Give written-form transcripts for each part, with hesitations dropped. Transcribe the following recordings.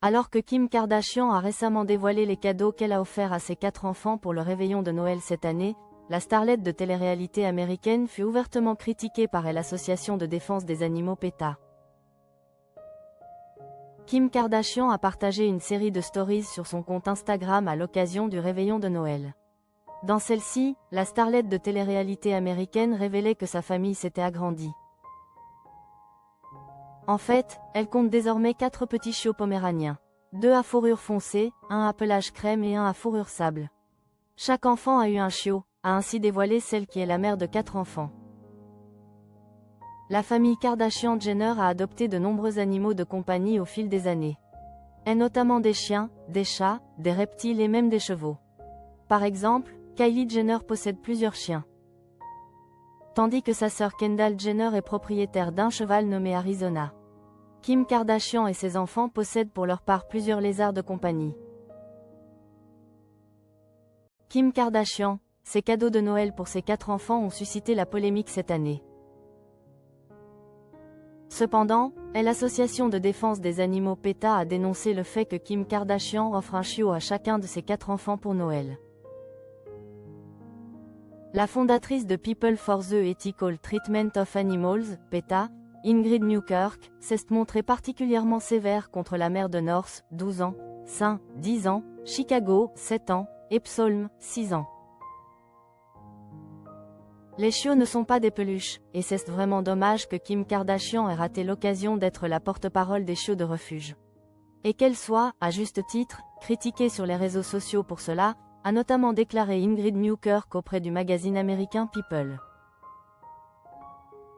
Alors que Kim Kardashian a récemment dévoilé les cadeaux qu'elle a offerts à ses 4 enfants pour le réveillon de Noël cette année, la starlette de télé-réalité américaine fut ouvertement critiquée par l'association de défense des animaux PETA. Kim Kardashian a partagé une série de stories sur son compte Instagram à l'occasion du réveillon de Noël. Dans celle-ci, la starlette de télé-réalité américaine révélait que sa famille s'était agrandie. En fait, elle compte désormais 4 petits chiots poméraniens. 2 à fourrure foncée, 1 à pelage crème et 1 à fourrure sable. Chaque enfant a eu un chiot, a ainsi dévoilé celle qui est la mère de 4 enfants. La famille Kardashian-Jenner a adopté de nombreux animaux de compagnie au fil des années. Et notamment des chiens, des chats, des reptiles et même des chevaux. Par exemple, Kylie Jenner possède plusieurs chiens. Tandis que sa sœur Kendall Jenner est propriétaire d'un cheval nommé Arizona. Kim Kardashian et ses enfants possèdent pour leur part plusieurs lézards de compagnie. Kim Kardashian, ses cadeaux de Noël pour ses 4 enfants ont suscité la polémique cette année. Cependant, l'association de défense des animaux PETA a dénoncé le fait que Kim Kardashian offre un chiot à chacun de ses 4 enfants pour Noël. La fondatrice de People for the Ethical Treatment of Animals, PETA, Ingrid Newkirk, s'est montrée particulièrement sévère contre la mère de North, 12 ans, St. 10 ans, Chicago, 7 ans, et Psalm, 6 ans. Les chiots ne sont pas des peluches, et c'est vraiment dommage que Kim Kardashian ait raté l'occasion d'être la porte-parole des chiots de refuge. Et qu'elle soit, à juste titre, critiquée sur les réseaux sociaux pour cela, a notamment déclaré Ingrid Newkirk auprès du magazine américain People.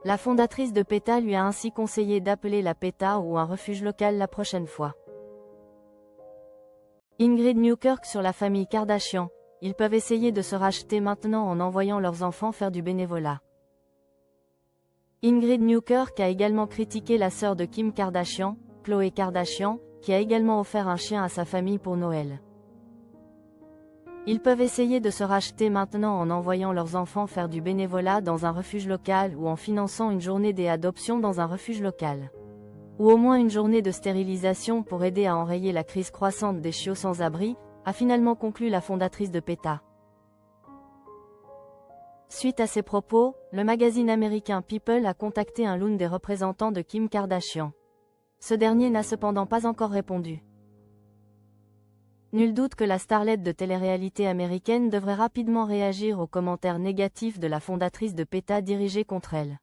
La fondatrice de PETA lui a ainsi conseillé d'appeler la PETA ou un refuge local la prochaine fois. Ingrid Newkirk sur la famille Kardashian, ils peuvent essayer de se racheter maintenant en envoyant leurs enfants faire du bénévolat. Ingrid Newkirk a également critiqué la sœur de Kim Kardashian, Khloé Kardashian, qui a également offert un chien à sa famille pour Noël. Ils peuvent essayer de se racheter maintenant en envoyant leurs enfants faire du bénévolat dans un refuge local ou en finançant une journée des adoptions dans un refuge local. Ou au moins une journée de stérilisation pour aider à enrayer la crise croissante des chiots sans abri, a finalement conclu la fondatrice de PETA. Suite à ces propos, le magazine américain People a contacté l'un des représentants de Kim Kardashian. Ce dernier n'a cependant pas encore répondu. Nul doute que la starlette de télé-réalité américaine devrait rapidement réagir aux commentaires négatifs de la fondatrice de PETA dirigés contre elle.